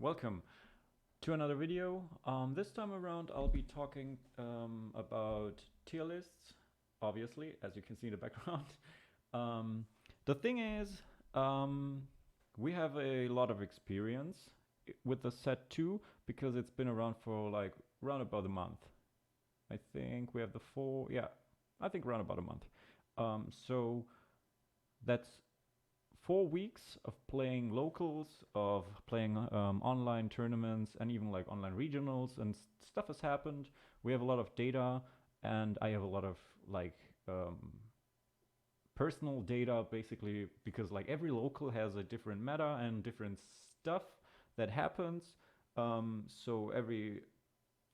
welcome to another video. This time around I'll be talking about tier lists, obviously, as you can see in the background. The thing is, we have a lot of experience with the set 2 because it's been around for like around about a month. I think we have the 4, yeah, I think around about a month. So that's 4 weeks of playing locals, of playing online tournaments, and even like online regionals, and stuff has happened. We have a lot of data, and I have a lot of like personal data, basically, because like every local has a different meta and different stuff that happens. So every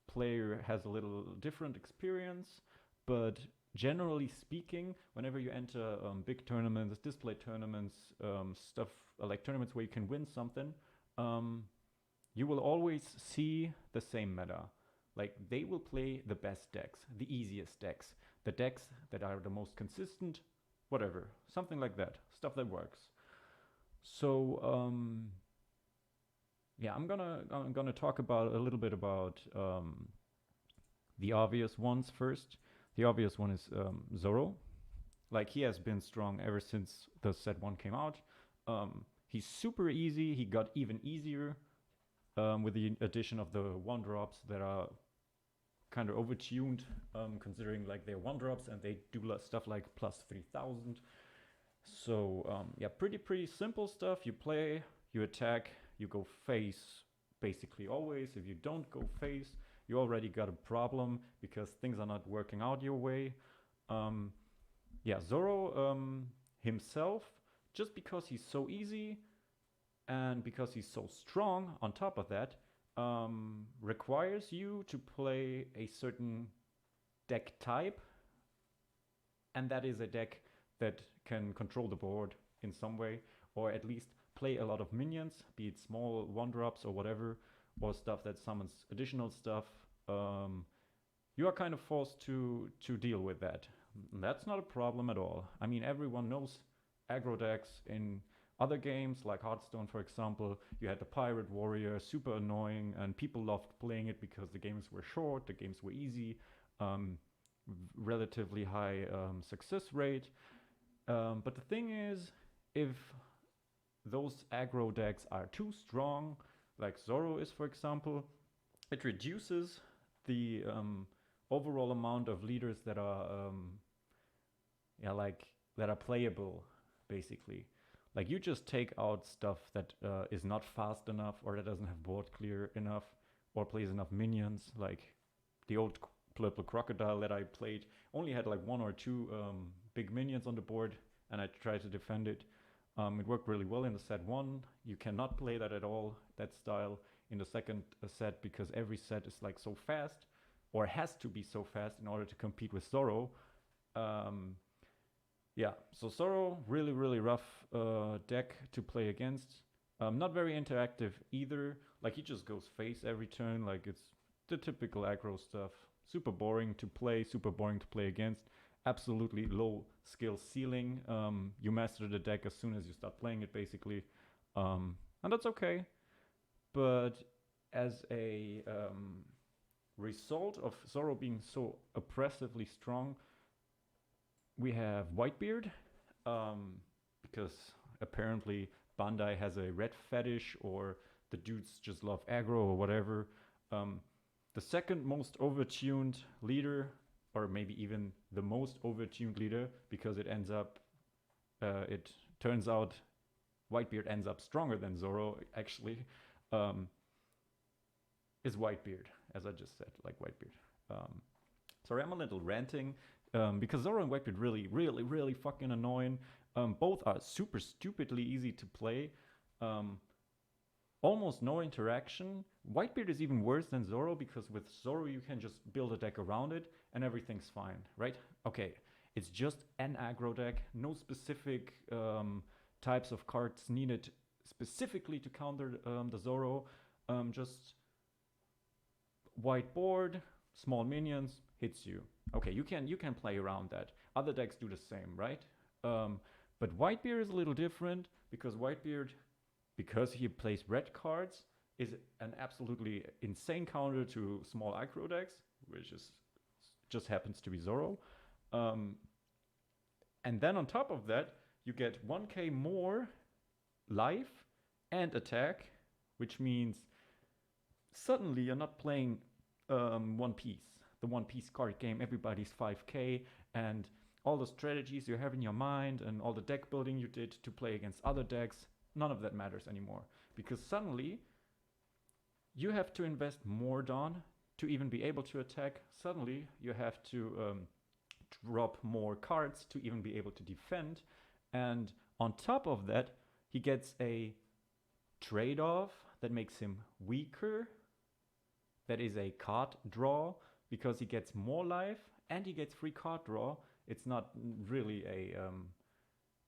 player has a little different experience, but generally speaking, whenever you enter big tournaments, display tournaments, stuff like tournaments where you can win something, you will always see the same meta. Like they will play the best decks, the easiest decks, the decks that are the most consistent, whatever, something like that, stuff that works. So yeah, I'm gonna talk about a little bit about the obvious ones first. The obvious one is Zoro. Like he has been strong ever since the set 1 came out. He's super easy. He got even easier with the addition of the 1-drops that are kind of overtuned, considering like they're 1-drops and they do stuff like plus 3000. So yeah, pretty simple stuff. You play, you attack, you go face basically always. If you don't go face, you already got a problem because things are not working out your way. Yeah, Zoro himself, just because he's so easy and because he's so strong on top of that, requires you to play a certain deck type, and that is a deck that can control the board in some way, or at least play a lot of minions, be it small 1-drops or whatever, or stuff that summons additional stuff. You are kind of forced to deal with that. That's not a problem at all. I mean, everyone knows aggro decks in other games, like Hearthstone, for example. You had the Pirate Warrior, super annoying, and people loved playing it because the games were short, the games were easy, relatively high success rate. But the thing is, if those aggro decks are too strong, like Zoro is, for example, it reduces the overall amount of leaders that are that are playable, basically. Like you just take out stuff that is not fast enough, or that doesn't have board clear enough, or plays enough minions. Like the old purple crocodile that I played only had like 1 or 2 big minions on the board, and I tried to defend it. It worked really well in the set 1. You cannot play that at all, that style, in the second set, because every set is like so fast, or has to be so fast in order to compete with Zoro. Yeah, so Zoro, really rough deck to play against. Not very interactive either. Like he just goes face every turn, like it's the typical aggro stuff. Super boring to play, super boring to play against. Absolutely low skill ceiling. You master the deck as soon as you start playing it, basically. And that's okay. But as a result of Zoro being so oppressively strong, we have Whitebeard, because apparently Bandai has a red fetish, or the dudes just love aggro or whatever. The second most overtuned leader, or maybe even the most overtuned leader, because it turns out Whitebeard ends up stronger than Zoro, actually, is Whitebeard, as I just said, like Whitebeard. Sorry, I'm a little ranting, because Zoro and Whitebeard really fucking annoying. Both are super stupidly easy to play. Almost no interaction. Whitebeard is even worse than Zoro, because with Zoro you can just build a deck around it and everything's fine, right? Okay, it's just an aggro deck, no specific types of cards needed specifically to counter the Zoro. Just white board, small minions, hits you. Okay, you can play around that. Other decks do the same, right? But Whitebeard is a little different, because Whitebeard, because he plays red cards, is an absolutely insane counter to small aggro decks, which is just happens to be Zoro. Um, and then on top of that, you get 1k more life and attack, which means suddenly you're not playing One Piece, the One Piece card game. Everybody's 5k, and all the strategies you have in your mind and all the deck building you did to play against other decks, none of that matters anymore. Because suddenly you have to invest more Dawn to even be able to attack. Suddenly you have to drop more cards to even be able to defend. And on top of that, he gets a trade-off that makes him weaker. That is a card draw, because he gets more life and he gets free card draw. It's not really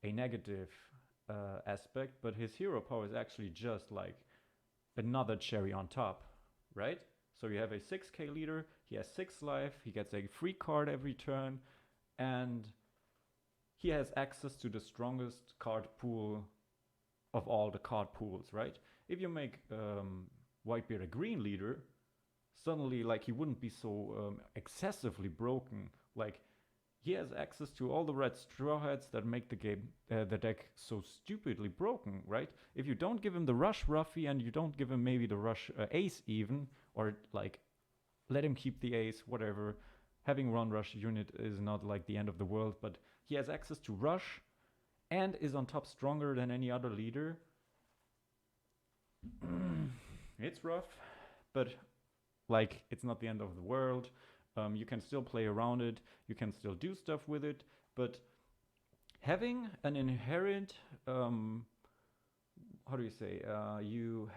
a negative aspect, but his hero power is actually just like another cherry on top, right? So you have a 6k leader, he has 6 life, he gets a free card every turn, and he has access to the strongest card pool of all the card pools, right? If you make Whitebeard a green leader, suddenly like he wouldn't be so excessively broken. Like he has access to all the red straw hats that make the game, the deck so stupidly broken, right? If you don't give him the rush Ruffy and you don't give him maybe the rush ace even, or like let him keep the ace, whatever. Having one rush unit is not like the end of the world, but he has access to rush and is on top stronger than any other leader. It's rough, but like it's not the end of the world. You can still play around it, you can still do stuff with it, but having an inherent, how do you say, you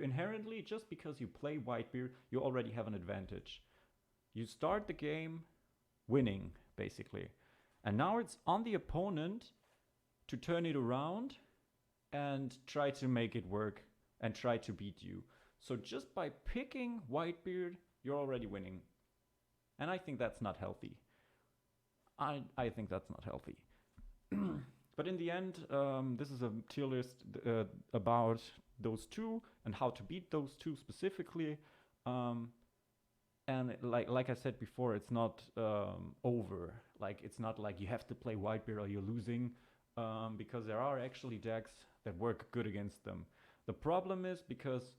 inherently, just because you play Whitebeard, you already have an advantage. You start the game winning, basically. And now it's on the opponent to turn it around and try to make it work and try to beat you. So just by picking Whitebeard, you're already winning. And I think that's not healthy. I think that's not healthy. But in the end, this is a tier list about those two and how to beat those two specifically. And like I said before, it's not over. Like it's not like you have to play Whitebeard or you're losing, because there are actually decks that work good against them. The problem is because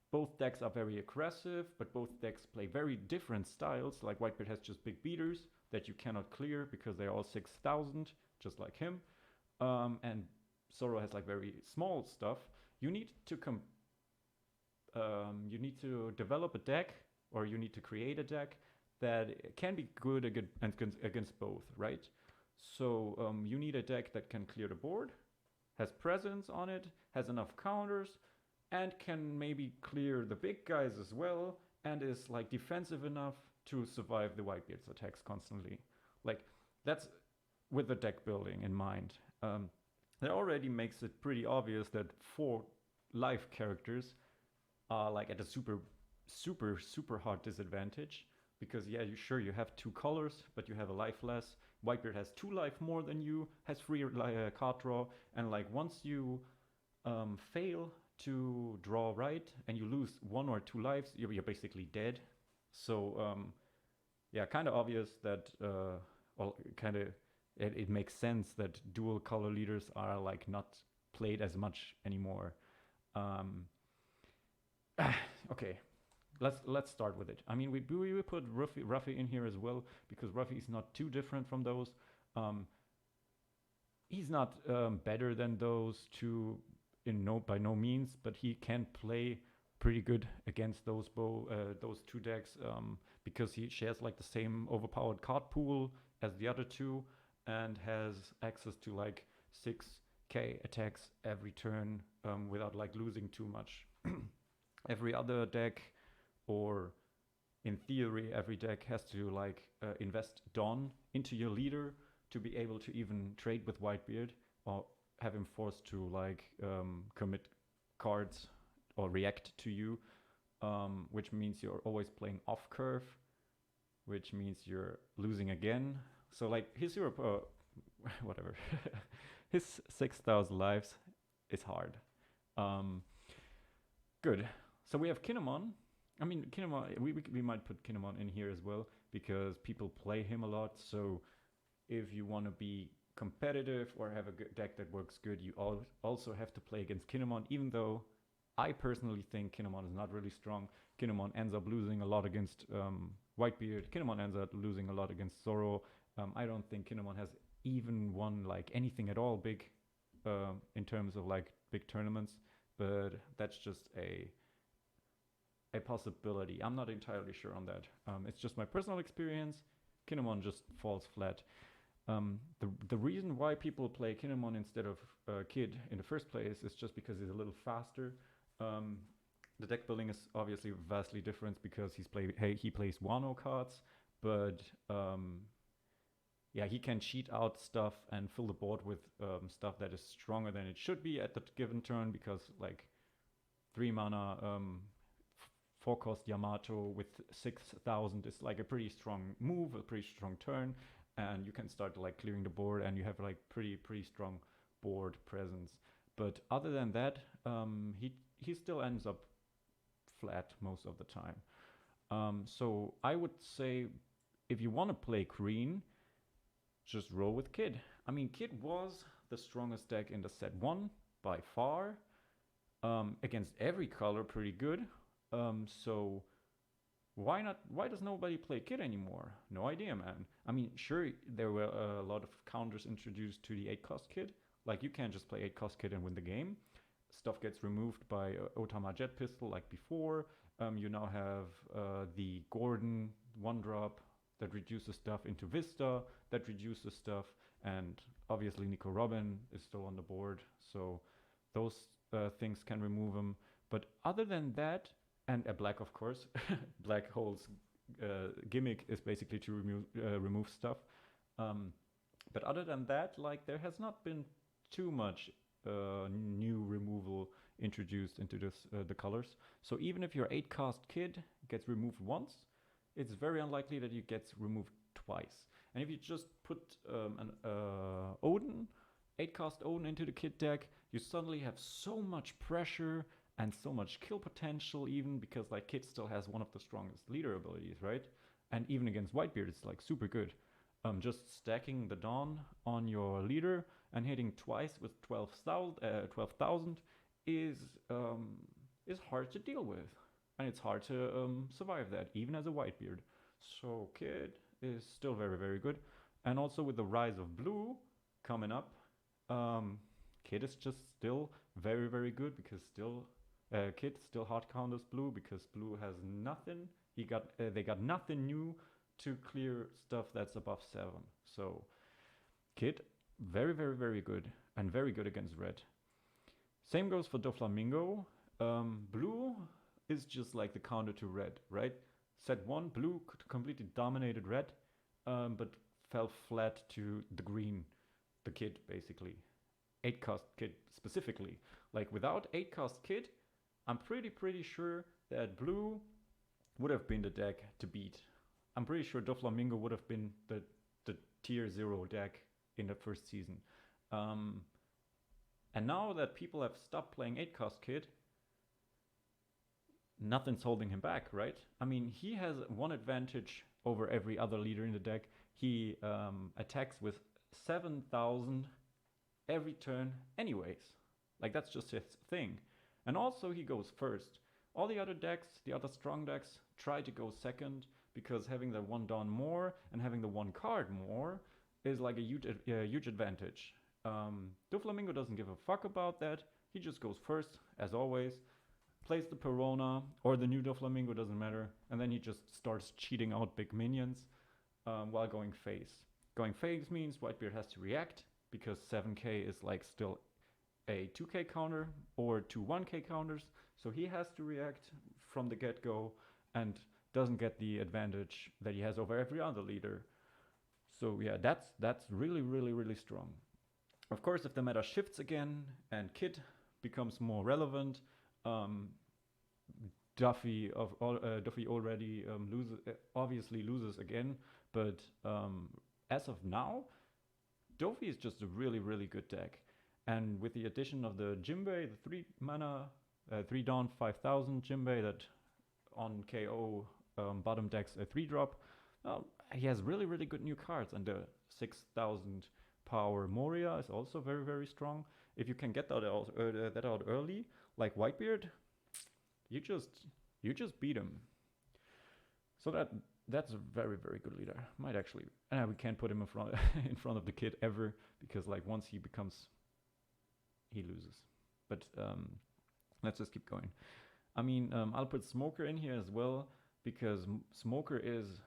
both decks are very aggressive, but both decks play very different styles. Like Whitebeard has just big beaters that you cannot clear because they're all 6,000, just like him. And Zoro has like very small stuff. You need to develop a deck, or you need to create a deck that can be good against both, right? So you need a deck that can clear the board, has presence on it, has enough counters, and can maybe clear the big guys as well, and is like defensive enough to survive the Whitebeard's attacks constantly. Like that's with the deck building in mind. That already makes it pretty obvious that 4 life characters are like at a super hard disadvantage, because yeah, you have 2 colors, but you have a life less. Whitebeard has 2 life more than you, has free card draw, and like once you fail to draw right and you lose 1 or 2 lives, you're basically dead. So yeah, kind of obvious that it makes sense that dual color leaders are like not played as much anymore. Okay, let's start with it. I mean, we put Ruffy in here as well, because Ruffy is not too different from those. He's not better than those two by no means, but he can play pretty good against those 2 decks, because he shares like the same overpowered card pool as the other 2, and has access to like 6k attacks every turn, without like losing too much. Every other deck, or in theory every deck, has to like invest Dawn into your leader to be able to even trade with Whitebeard, or have him forced to like commit cards or react to you, which means you're always playing off curve, which means you're losing again. So like his hero, whatever, his 6,000 lives is hard. Good. So we have Kinemon. I mean, Kinemon. We might put Kinemon in here as well because people play him a lot. So if you want to be competitive or have a good deck that works good, you also have to play against Kinemon. Even though I personally think Kinemon is not really strong. Kinemon ends up losing a lot against Whitebeard. Kinemon ends up losing a lot against Zoro. I don't think Kinemon has even won like anything at all big in terms of like big tournaments, but that's just a possibility. I'm not entirely sure on that. It's just my personal experience. Kinemon just falls flat. The reason why people play Kinemon instead of Kid in the first place is just because he's a little faster. The deck building is obviously vastly different because he plays Wano cards, but yeah, he can cheat out stuff and fill the board with stuff that is stronger than it should be at the given turn because like 3 mana 4 cost Yamato with 6,000 is like a pretty strong move, a pretty strong turn, and you can start like clearing the board and you have like pretty strong board presence. But other than that, he still ends up flat most of the time. So I would say if you want to play green, just roll with Kid. I mean, Kid was the strongest deck in the set 1 by far. Against every color, pretty good. So why not? Why does nobody play Kid anymore? No idea, man. I mean, sure, there were a lot of counters introduced to the 8-cost Kid. Like, you can't just play 8-cost Kid and win the game. Stuff gets removed by Otama Jet Pistol like before. You now have the Gordon 1-drop that reduces stuff into Vista, that reduces stuff, and obviously Nico Robin is still on the board, so those things can remove him. But other than that, and a black, of course, Black Hole's gimmick is basically to remove stuff. But other than that, like, there has not been too much new removal introduced into the colors. So even if your 8-cost Kid gets removed once, it's very unlikely that it gets removed twice. And if you just put an Odin, 8-cost Odin into the Kid deck, you suddenly have so much pressure and so much kill potential, even because like Kid still has one of the strongest leader abilities, right? And even against Whitebeard, it's like super good. Just stacking the Dawn on your leader and hitting twice with 12,000 is hard to deal with, and it's hard to survive that even as a Whitebeard. So Kid is still very good, and also with the rise of Blue coming up, Kid is just still very good because Kid still hard counters Blue because Blue has nothing. They got nothing new to clear stuff that's above 7. So Kid, very good, and very good against Red. Same goes for Doflamingo. Blue is just like the counter to Red, right? Set 1, Blue completely dominated Red, but fell flat to the green, the Kid, basically. 8-cost Kid specifically. Like, without 8-cost Kid, I'm pretty sure that Blue would have been the deck to beat. I'm pretty sure Doflamingo would have been the tier 0 deck in the first season. And now that people have stopped playing 8-cost Kid, nothing's holding him back, right? I mean, he has one advantage over every other leader in the deck. He attacks with 7,000 every turn anyways. Like, that's just his thing. And also he goes first. All the other decks, the other strong decks, try to go second because having the 1 Dawn more and having the 1 card more is like a huge advantage. Doflamingo doesn't give a fuck about that. He just goes first, as always, plays the Perona or the new Doflamingo, doesn't matter, and then he just starts cheating out big minions while going phase. Going phase means Whitebeard has to react because 7k is like still a 2k counter or 2 1k counters, so he has to react from the get-go and doesn't get the advantage that he has over every other leader. So yeah, that's really strong. Of course, if the meta shifts again and Kid becomes more relevant, Duffy already obviously loses again, but as of now, Duffy is just a really good deck. And with the addition of the Jimbei, the 3 mana 3 down 5000 Jimbei that on KO bottom decks a 3 drop. He has really good new cards, and the 6000 power Moria is also very strong. If you can get that out early, like Whitebeard, you just beat him. So that's a very good leader. Might actually, we can't put him in front in front of the kid ever, because like once he becomes, he loses. But let's just keep going. I mean, I'll put Smoker in here as well, because Smoker is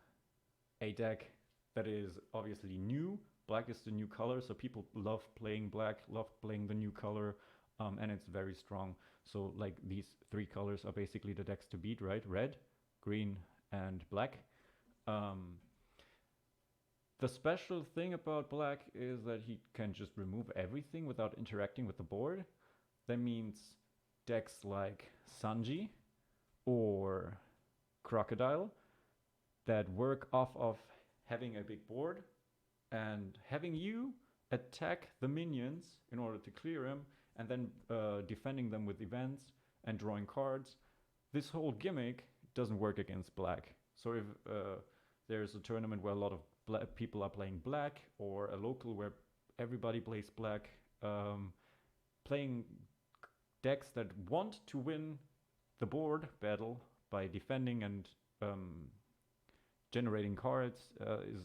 a deck that is obviously new. Black is the new color, so people love playing black, love playing the new color, and it's very strong. So like these 3 colors are basically the decks to beat, right? Red, green, and black. The special thing about black is that he can just remove everything without interacting with the board. That means decks like Sanji or Crocodile that work off of having a big board and having you attack the minions in order to clear them, and then defending them with events and drawing cards. This whole gimmick doesn't work against black. So if there's a tournament where a lot of people are playing black, or a local where everybody plays black, playing decks that want to win the board battle by defending and generating cards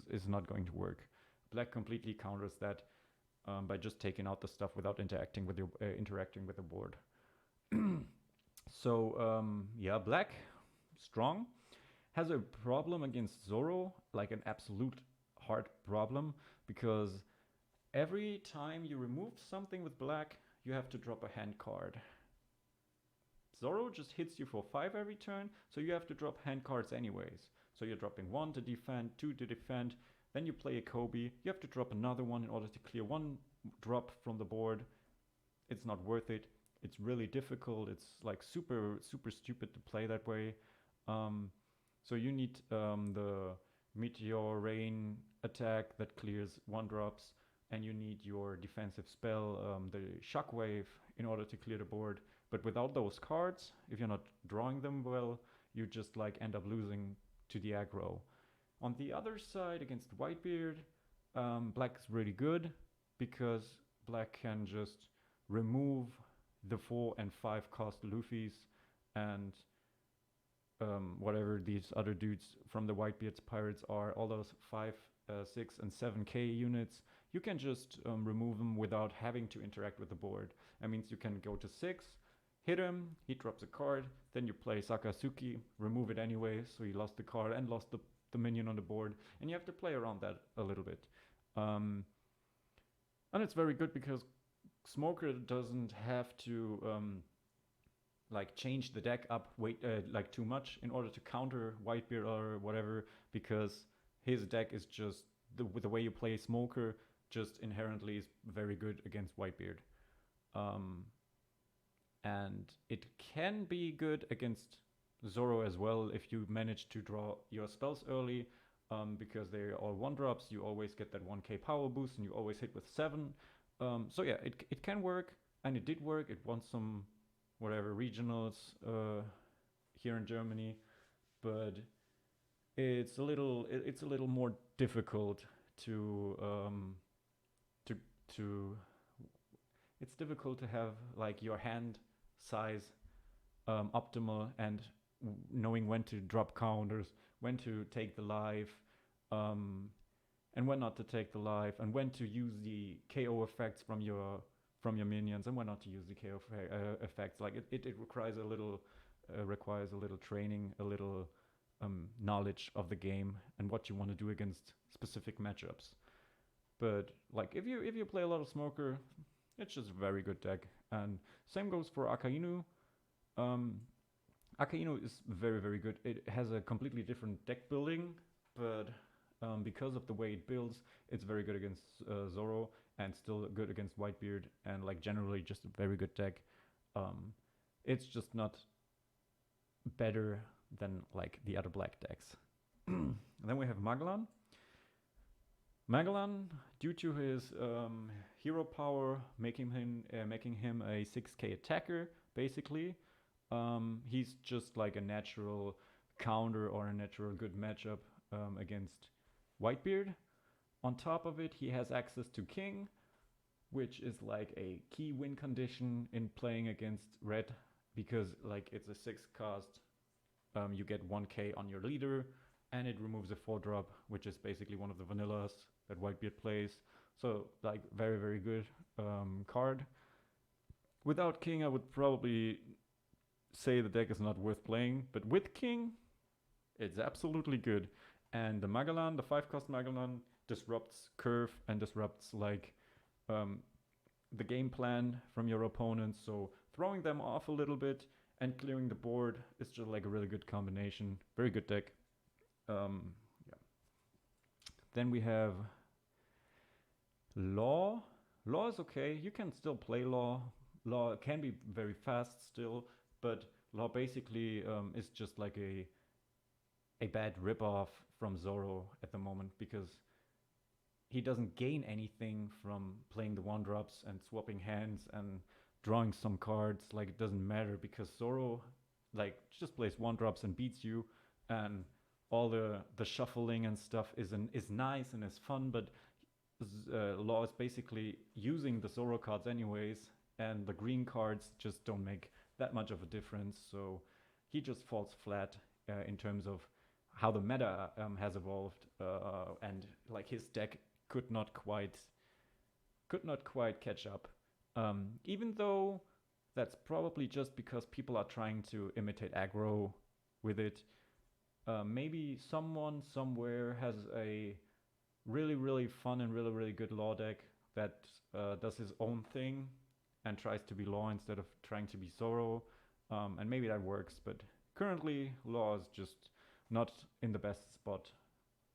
is not going to work. Black completely counters that by just taking out the stuff without interacting with the board. So yeah, black, strong, has a problem against Zoro, like an absolute hard problem, because every time you remove something with black, you have to drop a hand card. Zoro just hits you for 5 every turn, so you have to drop hand cards anyways. So you're dropping 1 to defend, 2 to defend, then you play a Kobe, you have to drop another one in order to clear 1 drop from the board. It's not worth it. It's really difficult. It's like super stupid to play that way. So you need the Meteor Rain attack that clears 1 drops, and you need your defensive spell, the Shockwave, in order to clear the board. But without those cards, if you're not drawing them well, you just like end up losing to the aggro. On the other side, against Whitebeard, black is really good, because black can just remove the 4 and 5 cost Luffy's and whatever these other dudes from the Whitebeard's pirates are, all those 5, 6, and 7k units. You can just remove them without having to interact with the board. That means you can go to 6, hit him, he drops a card, then you play Sakasuki, remove it anyway, so you lost the card and lost the minion on the board, and you have to play around that a little bit. And it's very good because Smoker doesn't have to like change the deck up like too much in order to counter Whitebeard or whatever, because his deck is just the way you play Smoker just inherently is very good against Whitebeard. And it can be good against Zoro as well if you manage to draw your spells early, because they are all 1 drops. You always get that 1k power boost, and you always hit with 7. So yeah, it can work, and it did work. It won some whatever regionals here in Germany, but it's a little more difficult it's difficult to have like your hand size optimal, and knowing when to drop counters, when to take the life, and when not to take the life, and when to use the KO effects from your minions, and when not to use the KO effects. Like it requires a little training, a little knowledge of the game and what you want to do against specific matchups. But like if you play a lot of Smoker, it's just a very good deck. And same goes for Akainu. Akainu is very good. It has a completely different deck building, but because of the way it builds, it's very good against Zoro, and still good against Whitebeard, and like generally just a very good deck. It's just not better than like the other black decks. And then we have Magellan. Magellan, due to his hero power, making him a 6k attacker, basically, He's just like a natural counter or a natural good matchup against Whitebeard. On top of it, he has access to King, which is like a key win condition in playing against Red because like it's a 6 cost. You get 1k on your leader, and it removes a 4-drop, which is basically one of the vanillas that Whitebeard plays. So like very very good card. Without King, I would probably say the deck is not worth playing, but with King, it's absolutely good. And the Magellan, the 5-cost Magellan, disrupts curve and disrupts like um, the game plan from your opponents. So throwing them off a little bit and clearing the board is just like a really good combination. Very good deck. Yeah. Then we have Law. Law is okay. You can still play Law. Law can be very fast still, but Law basically is just like a bad ripoff from Zoro at the moment because he doesn't gain anything from playing the 1-drops and swapping hands and drawing some cards. Like it doesn't matter because Zoro like just plays 1-drops and beats you, and all the shuffling and stuff is nice and is fun, but Law is basically using the Zoro cards anyways, and the green cards just don't make that much of a difference. So he just falls flat in terms of how the meta has evolved, and like his deck could not quite catch up. Even though that's probably just because people are trying to imitate aggro with it. Maybe someone somewhere has a really really fun and really really good Law deck that does his own thing and tries to be Law instead of trying to be Zoro, and maybe that works. But currently, Law is just not in the best spot.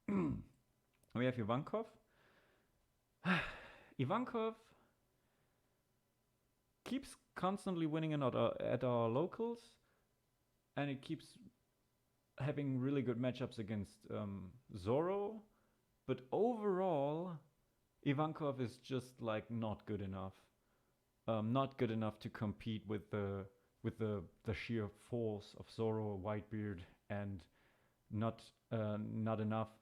We have Ivankov. Ivankov keeps constantly winning at our locals, and it keeps having really good matchups against Zoro. But overall, Ivankov is just like not good enough. Not good enough to compete with the sheer force of Zoro, Whitebeard, and not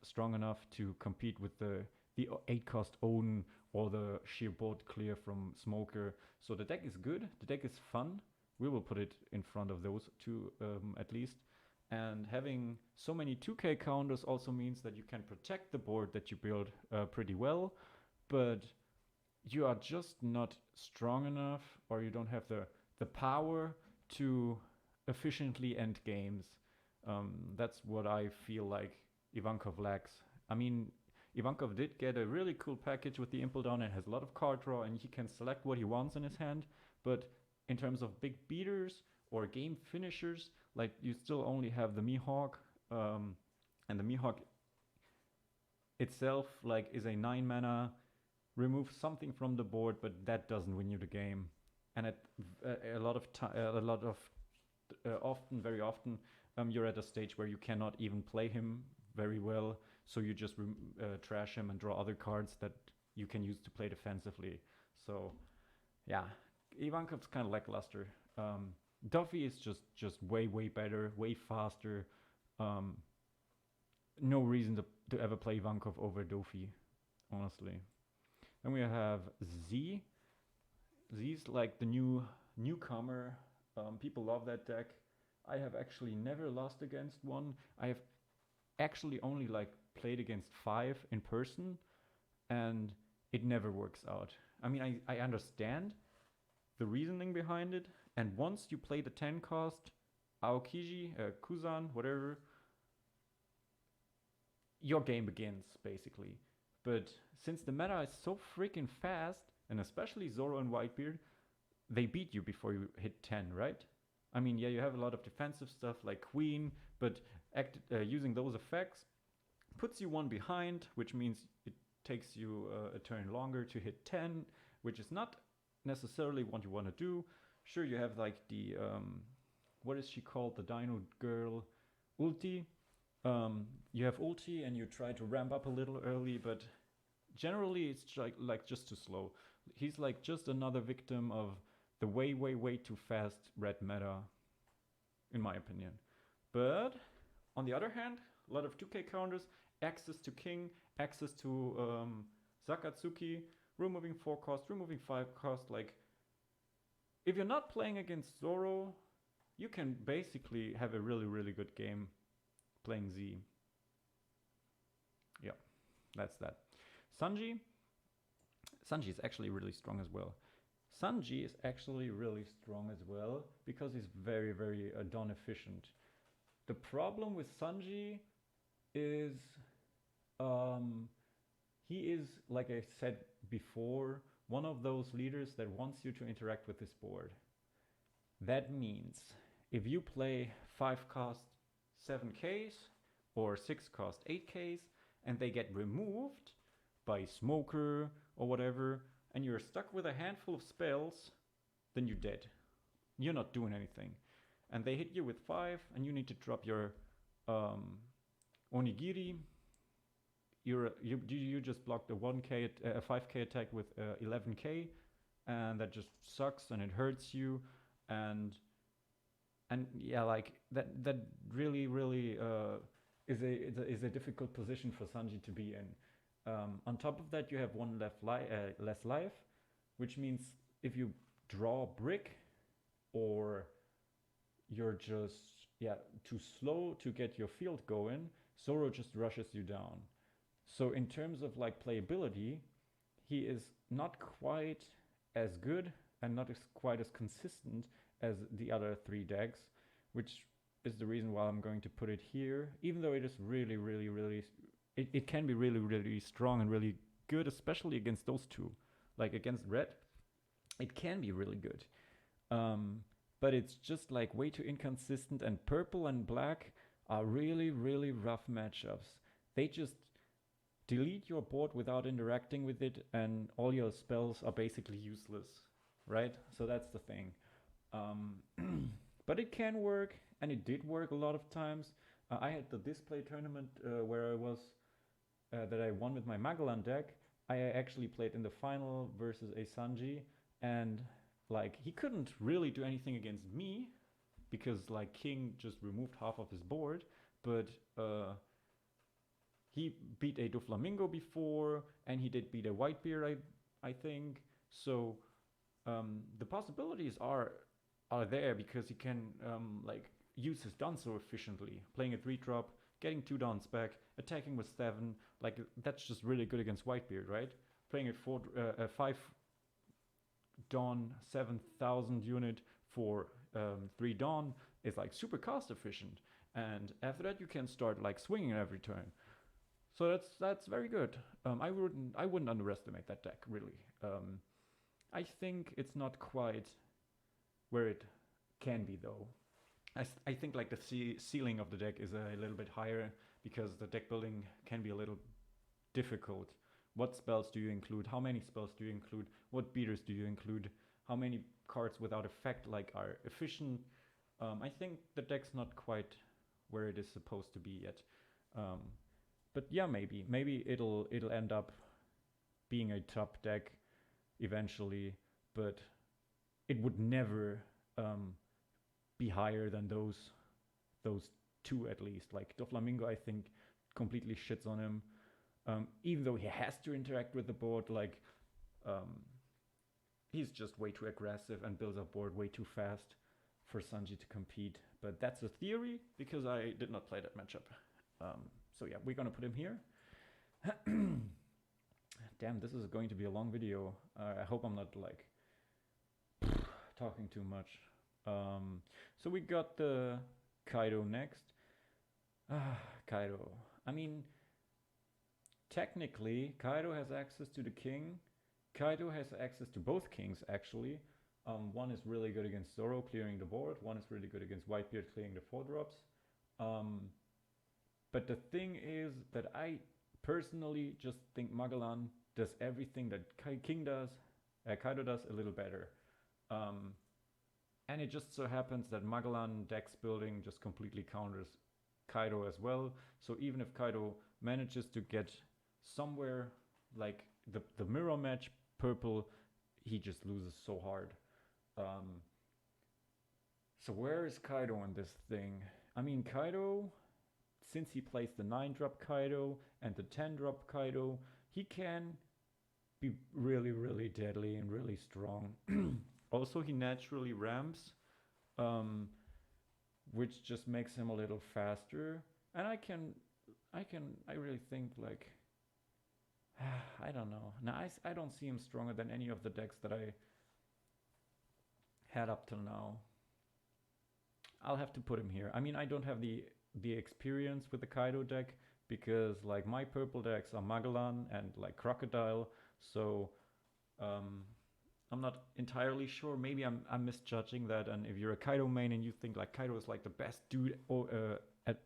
strong enough to compete with the 8-cost Odin or the sheer board clear from Smoker. So the deck is good. The deck is fun. We will put it in front of those two at least. And having so many 2k counters also means that you can protect the board that you build pretty well, but you are just not strong enough, or you don't have the power to efficiently end games. That's what I feel like Ivankov lacks. I mean, Ivankov did get a really cool package with the Impel Down and has a lot of card draw, and he can select what he wants in his hand. But in terms of big beaters or game finishers, like you still only have the Mihawk, and the Mihawk itself like is a 9 mana, remove something from the board, but that doesn't win you the game. And at very often, you're at a stage where you cannot even play him very well, so you just trash him and draw other cards that you can use to play defensively. So, yeah, Ivankov's kind of lackluster. Duffy is just way better, way faster. No reason to ever play Ivankov over Duffy, honestly. Then we have Z. Z's like the newcomer. People love that deck. I have actually never lost against one. I have actually only like played against 5 in person, and it never works out. I mean, I understand the reasoning behind it, and once you play the 10 cost Aokiji, Kuzan, whatever, your game begins basically. But since the meta is so freaking fast, and especially Zoro and Whitebeard, they beat you before you hit 10, right? I mean, yeah, you have a lot of defensive stuff like Queen, but using those effects puts you one behind, which means it takes you a turn longer to hit 10, which is not necessarily what you want to do. Sure, you have like the, what is she called? The Dino Girl ulti. You have ulti and you try to ramp up a little early, but generally it's like just too slow. He's like just another victim of the way too fast red meta. in my opinion. But on the other hand, a lot of 2K counters, access to king, access to Sakatsuki, removing 4 cost, removing 5 cost. Like, if you're not playing against Zoro, you can basically have a really, really good game playing Z. Yeah, that's that. Sanji is actually really strong as well. Sanji is actually really strong as well because he's very, very Dawn efficient. The problem with Sanji is he is, like I said before, one of those leaders that wants you to interact with this board. That means if you play 5 cost 7Ks or 6 cost 8Ks and they get removed by Smoker or whatever, and you're stuck with a handful of spells, then you're dead. You're not doing anything. And they hit you with 5 and you need to drop your Onigiri. You just blocked a 1K, a 5K attack with 11K, and that just sucks and it hurts you, and yeah, like that really is a difficult position for Sanji to be in. On top of that, you have one less life, which means if you draw brick or you're just too slow to get your field going, Zoro just rushes you down. So in terms of like playability, he is not quite as good and not quite as consistent as the other 3 decks, which is the reason why I'm going to put it here, even though it is really, it can be really strong and really good, especially against those 2. Like against red, it can be really good. But it's just like way too inconsistent, and purple and black are really rough matchups. They just delete your board without interacting with it, and all your spells are basically useless, right? So that's the thing. But it can work, and it did work a lot of times. I had the display tournament where I was that I won with my Magellan deck. I actually played in the final versus a Sanji, and like he couldn't really do anything against me because like King just removed half of his board, but he beat a Doflamingo before, and he did beat a Whitebeard, I think. So the possibilities are there because he can like use his Dawn so efficiently, playing a 3-drop, getting 2 Dawns back, attacking with 7. Like that's just really good against Whitebeard, right? Playing a 5 Dawn 7,000 unit for 3 Dawn is like super cost efficient, and after that you can start like swinging every turn. So that's very good. I wouldn't underestimate that deck, really. I think it's not quite where it can be though. I think like the ceiling of the deck is a little bit higher because the deck building can be a little difficult. What spells do you include? How many spells do you include? What beaters do you include? How many cards without effect like are efficient? I think the deck's not quite where it is supposed to be yet. But yeah, maybe it'll end up being a top deck eventually, but it would never be higher than those 2 at least. Like Doflamingo, I think, completely shits on him. Even though he has to interact with the board, like he's just way too aggressive and builds up board way too fast for Sanji to compete. But that's a theory because I did not play that matchup. So yeah, we're gonna put him here. Damn, this is going to be a long video. I hope I'm not like talking too much. So we got the Kaido next. Kaido. I mean, technically, Kaido has access to the king. Kaido has access to both kings, actually. One is really good against Zoro, clearing the board. One is really good against Whitebeard, clearing the 4-drops. But the thing is that I personally just think Magellan does everything that Kaido does a little better. And it just so happens that Magellan dex building just completely counters Kaido as well. So even if Kaido manages to get somewhere like the mirror match purple, he just loses so hard. So where is Kaido in this thing? I mean, Kaido, since he plays the 9-drop Kaido and the 10-drop Kaido, he can be really, really deadly and really strong. Also, he naturally ramps, um, which just makes him a little faster. And I really think like, I don't know. Now I don't see him stronger than any of the decks that I had up till now. I'll have to put him here. I mean, I don't have the experience with the Kaido deck because like my purple decks are Magellan and like Crocodile, so um, I'm not entirely sure. Maybe I'm misjudging that. And if you're a Kaido main and you think like Kaido is like the best dude at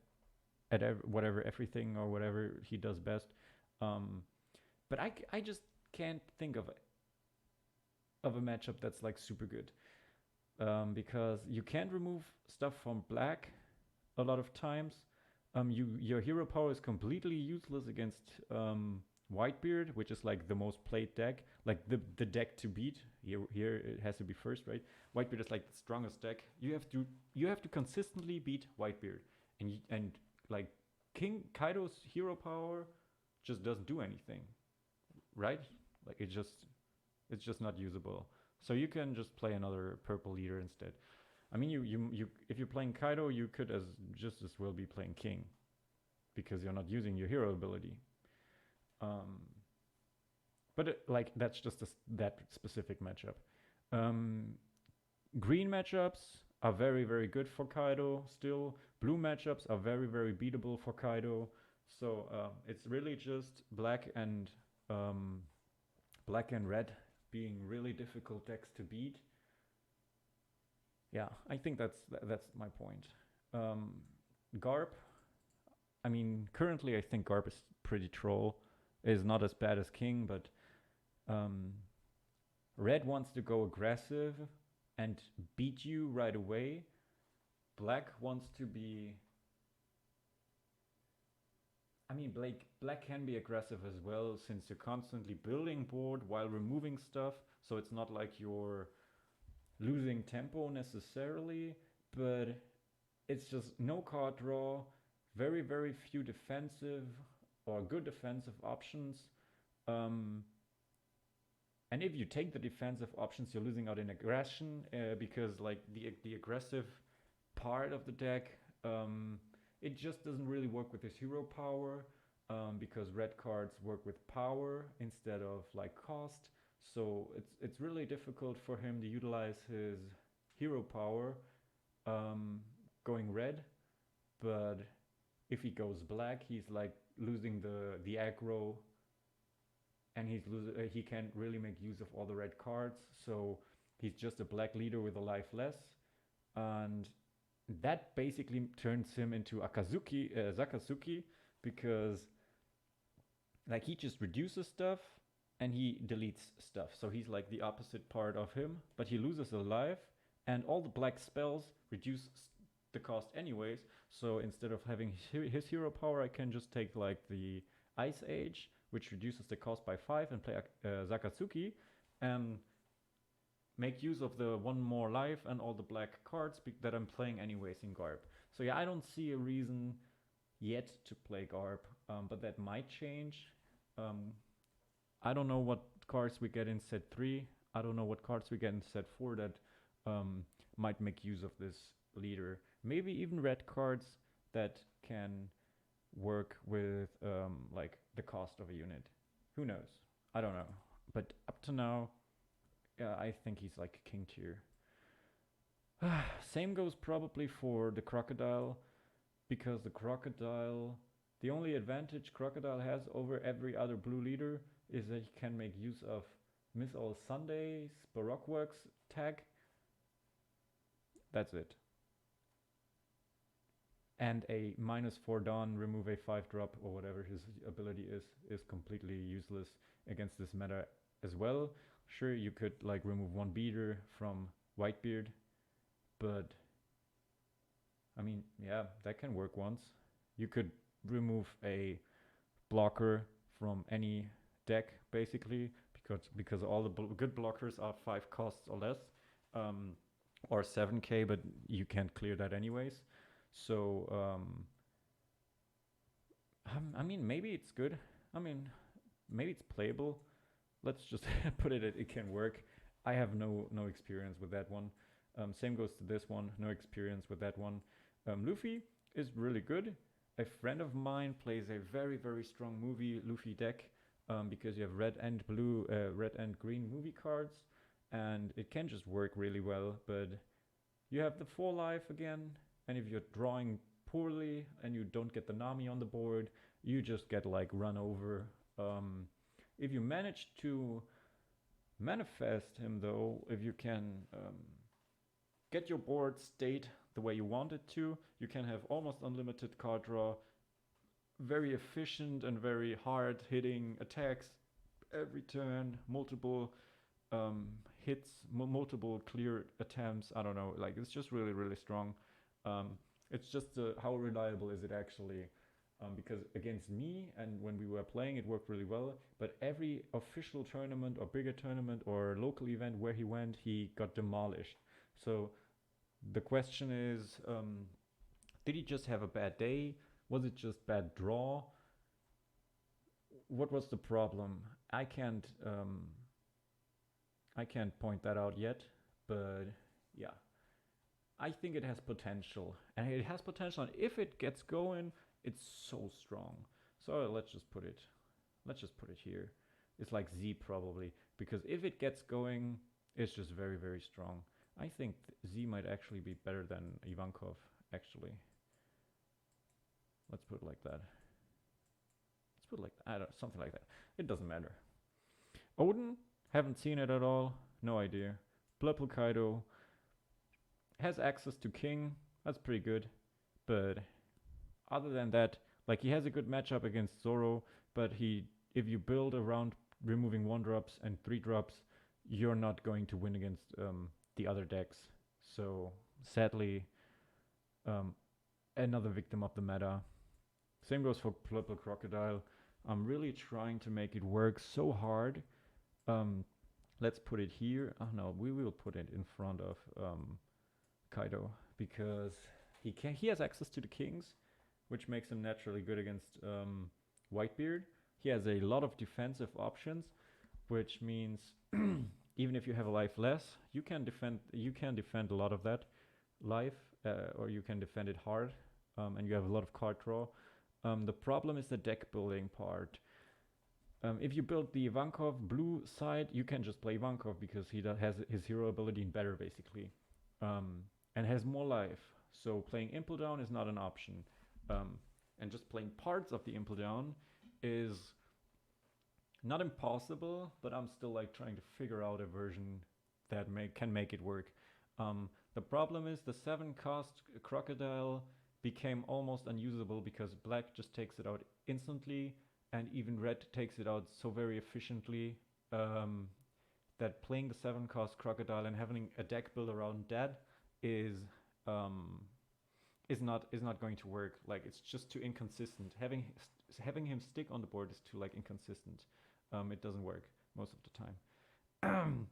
whatever everything or whatever he does best, but I just can't think of a matchup that's like super good. Because you can't remove stuff from black a lot of times. Your hero power is completely useless against Whitebeard, which is like the most played deck, like the deck to beat. Here it has to be first, right? Whitebeard is like the strongest deck. You have to consistently beat Whitebeard, and like King Kaido's hero power just doesn't do anything, right? Like it's just not usable. So you can just play another purple leader instead. I mean, you if you're playing Kaido, you could just as well be playing King, because you're not using your hero ability. Um, but like that's just that specific matchup. Um, green matchups are very very good for Kaido. Still, blue matchups are very very beatable for Kaido. So it's really just um, black and red being really difficult decks to beat. Yeah, I think that's my point. Garp, I mean, currently I think Garp is pretty troll. Is not as bad as King, but um, Red wants to go aggressive and beat you right away. Black wants to be. I mean, Black can be aggressive as well, since you're constantly building board while removing stuff. So it's not like you're losing tempo necessarily, but it's just no card draw, very very few defensive or good defensive options. Um, and if you take the defensive options, you're losing out in aggression, because like the aggressive part of the deck, it just doesn't really work with his hero power, because red cards work with power instead of like cost. So it's really difficult for him to utilize his hero power going red. But if he goes black, he's like losing the aggro, and he can't really make use of all the red cards. So he's just a black leader with a life less, and that basically turns him into Sakazuki, because like he just reduces stuff and he deletes stuff. So he's like the opposite part of him, but he loses a life, and all the black spells reduce the cost anyways. So instead of having his hero power, I can just take like the Ice Age, which reduces the cost by 5, and play Zakatsuki, and make use of the one more life and all the black cards that I'm playing anyways in Garb. So yeah, I don't see a reason yet to play Garb, but that might change. I don't know what cards we get in set 3. I don't know what cards we get in set 4 that might make use of this leader. Maybe even red cards that can work with like the cost of a unit. Who knows? I don't know. But up to now, I think he's like king tier. Same goes probably for the Crocodile, because the only advantage Crocodile has over every other blue leader is that he can make use of Miss All Sunday's Baroque Works tag. That's it. And a -4 Dawn, remove a 5-drop or whatever his ability is completely useless against this meta as well. Sure, you could like remove one beater from Whitebeard, but I mean, yeah, that can work once. You could remove a blocker from any deck basically, because all the good blockers are 5 costs or less. or 7k, but you can't clear that anyways. So I mean, maybe it's good. I mean, maybe it's playable. Let's just put it. It can work. I have no experience with that one. Same goes to this one. No experience with that one. Luffy is really good. A friend of mine plays a very strong movie Luffy deck because you have red and green movie cards, and it can just work really well. But you have the 4 life again, and if you're drawing poorly and you don't get the Nami on the board, you just get like run over. If you manage to manifest him, though, if you can get your board state the way you want it to, you can have almost unlimited card draw, very efficient and very hard hitting attacks every turn, multiple hits, multiple clear attempts. I don't know, like it's just really strong. It's just how reliable is it actually? Because against me and when we were playing, it worked really well. But every official tournament or bigger tournament or local event where he went, he got demolished. So the question is, did he just have a bad day? Was it just bad draw? What was the problem? I can't point that out yet, but yeah, I think it has potential, and it has potential. And if it gets going, it's so strong. So let's just put it here. It's like Z probably, because if it gets going, it's just very strong. I think Z might actually be better than Ivankov, actually. Let's put it like that. Let's put it like that. I don't, something like that. It doesn't matter. Odin, haven't seen it at all. No idea. Purple Kaido has access to King. That's pretty good. But other than that, like he has a good matchup against Zoro, but if you build around removing 1-drops and 3-drops, you're not going to win against the other decks. So sadly, another victim of the meta. Same goes for Purple Crocodile. I'm really trying to make it work so hard. Let's put it here. Oh no, we will put it in front of Kaido because he has access to the kings, which makes him naturally good against Whitebeard. He has a lot of defensive options, which means even if you have a life less, you can defend a lot of that life, or you can defend it hard, and you have a lot of card draw. The problem is the deck building part. If you build the Ivankov blue side, you can just play Ivankov because he has his hero ability in better, basically, and has more life. So playing Impel Down is not an option. And just playing parts of the Impel Down is not impossible, but I'm still like trying to figure out a version that can make it work. The problem is the 7-cost Crocodile became almost unusable because black just takes it out instantly, and even red takes it out so very efficiently that playing the 7-cost Crocodile and having a deck build around that is not going to work. Like it's just too inconsistent. Having him stick on the board is too like inconsistent. It doesn't work most of the time.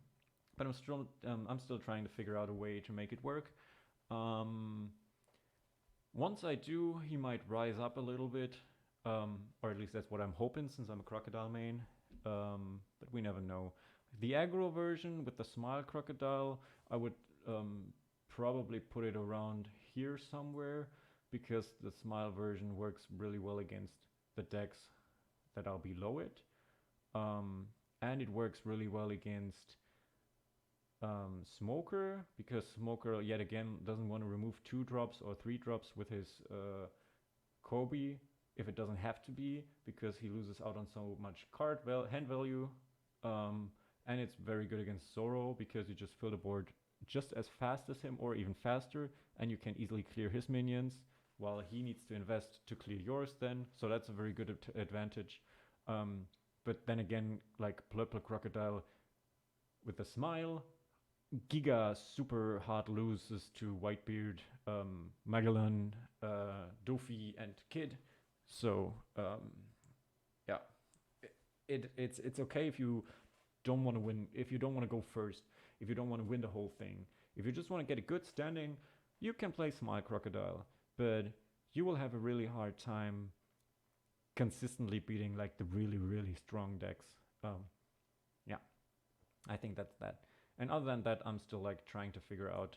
But I'm still trying to figure out a way to make it work. Once I do, he might rise up a little bit, or at least that's what I'm hoping, since I'm a Crocodile main. But we never know. The aggro version with the Smile Crocodile, I would probably put it around here somewhere, because the Smile version works really well against the decks that are below it. And it works really well against Smoker, because Smoker yet again doesn't want to remove 2-drops or 3-drops with his Kobe if it doesn't have to be, because he loses out on so much hand value. And it's very good against Zoro because you just fill the board just as fast as him or even faster, and you can easily clear his minions while he needs to invest to clear yours then. So that's a very good advantage. But then again, like Purple Crocodile with the Smile, Giga super hard loses to Whitebeard, Magellan, Dofi, and Kid. So yeah, it's okay if you don't want to win, if you don't want to go first, if you don't want to win the whole thing. If you just want to get a good standing, you can play Smile Crocodile, but you will have a really hard time consistently beating like the really, really strong decks. Yeah, I think that's that. And other than that, I'm still like trying to figure out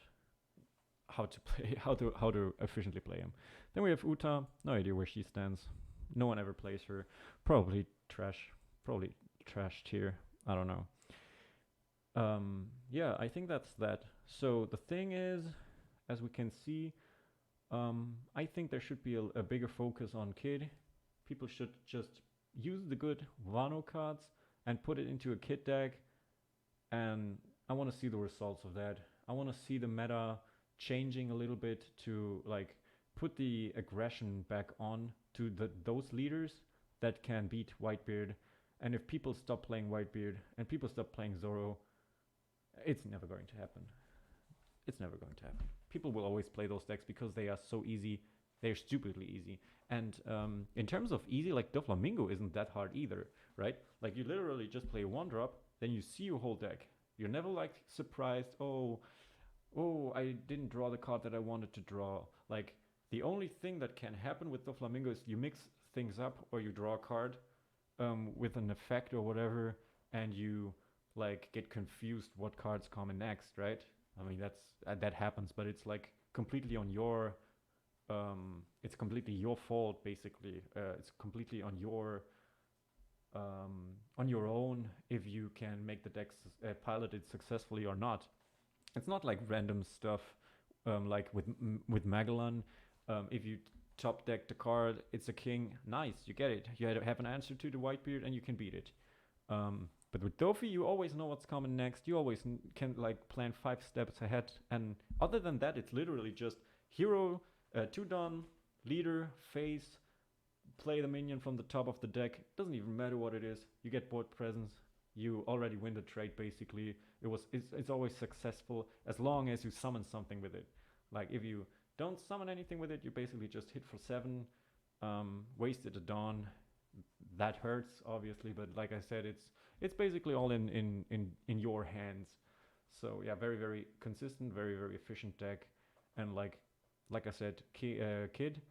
how to play, how to efficiently play him. Then we have Uta. No idea where she stands. No one ever plays her. Probably trash. Probably trash tier. I don't know. Yeah, I think that's that. So the thing is, as we can see, I think there should be a bigger focus on Kid. People should just use the good Wano cards and put it into a Kid deck. And I want to see the results of that. I want to see the meta changing a little bit to like put the aggression back on to those leaders that can beat Whitebeard. And if people stop playing Whitebeard and people stop playing Zoro, it's never going to happen. It's never going to happen. People will always play those decks because they are so easy. They're stupidly easy. And in terms of easy, like Doflamingo isn't that hard either, right? Like you literally just play one drop, then you see your whole deck. You're never like surprised, oh, I didn't draw the card that I wanted to draw. Like the only thing that can happen with Doflamingo is you mix things up or you draw a card with an effect or whatever, and you like get confused what cards come in next, right? I mean that happens, but it's like completely on your it's completely your fault basically. It's completely on your own if you can make the deck piloted successfully or not. It's not like random stuff like with Magellan. If you top deck the card, it's a king. Nice, you get it. You have an answer to the Whitebeard and you can beat it. But with Dofi, you always know what's coming next. You always can like plan 5 steps ahead. And other than that, it's literally just hero, 2-don, leader, face, play the minion from the top of the deck. Doesn't even matter what it is. You get board presence. You already win the trade basically. It's always successful as long as you summon something with it. Like if you don't summon anything with it, you basically just hit for 7, wasted a dawn. That hurts obviously, but like I said, it's basically all in your hands. So yeah, very, very consistent, very, very efficient deck. And like I said, Kid,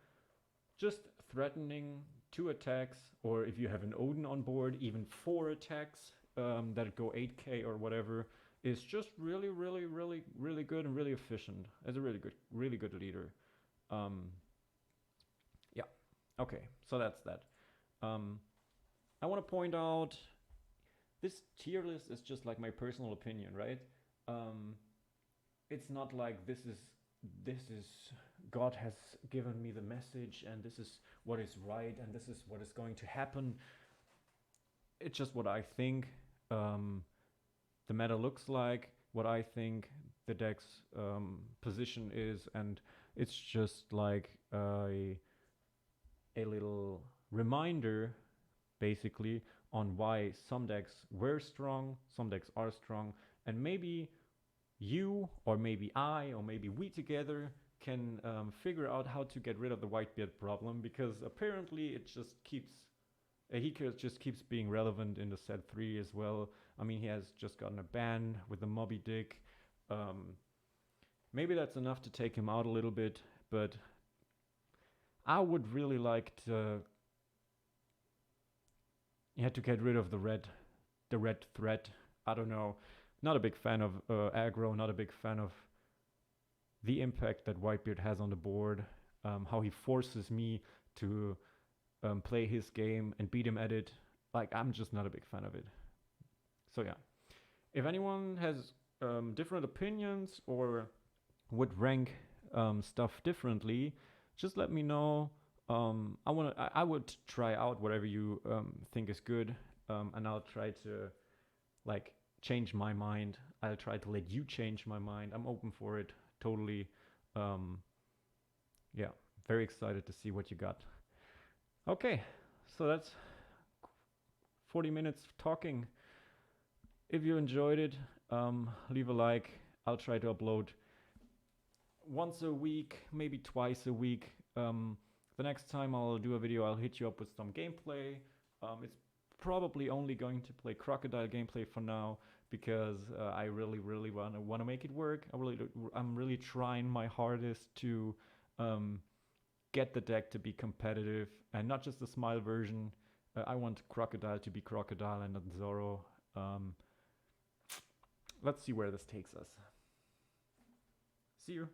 just threatening 2 attacks, or if you have an Odin on board, even 4 attacks that go 8k or whatever, is just really, really, really, really good and really efficient as a really good leader. Yeah, okay, so that's that. I want to point out this tier list is just like my personal opinion, right? It's not like this is God has given me the message and this is what is right and this is what is going to happen. It's just what I think the meta looks like, what I think the deck's position is, and it's just like a little reminder basically on why some decks were strong, some decks are strong, and maybe you or maybe I or maybe we together can figure out how to get rid of the Whitebeard problem, because apparently it just keeps he just keeps being relevant in the set 3 as well. I mean, he has just gotten a ban with the Moby Dick. Maybe that's enough to take him out a little bit, but I would really like to get rid of the red threat. I don't know. Not a big fan of aggro, not a big fan of the impact that Whitebeard has on the board, how he forces me to play his game and beat him at it. Like, I'm just not a big fan of it. So yeah, if anyone has different opinions or would rank stuff differently, just let me know. I would try out whatever you think is good, and I'll try to like change my mind. I'll try to let you change my mind. I'm open for it totally. Yeah, very excited to see what you got. Okay, so that's 40 minutes talking. If you enjoyed it, leave a like. I'll try to upload once a week, maybe twice a week. The next time I'll do a video, I'll hit you up with some gameplay. It's probably only going to play Crocodile gameplay for now, because I really want to make it work. I'm really trying my hardest to um, get the deck to be competitive and not just the Smile version. I want Crocodile to be Crocodile and not Zoro. Um, let's see where this takes us. See you.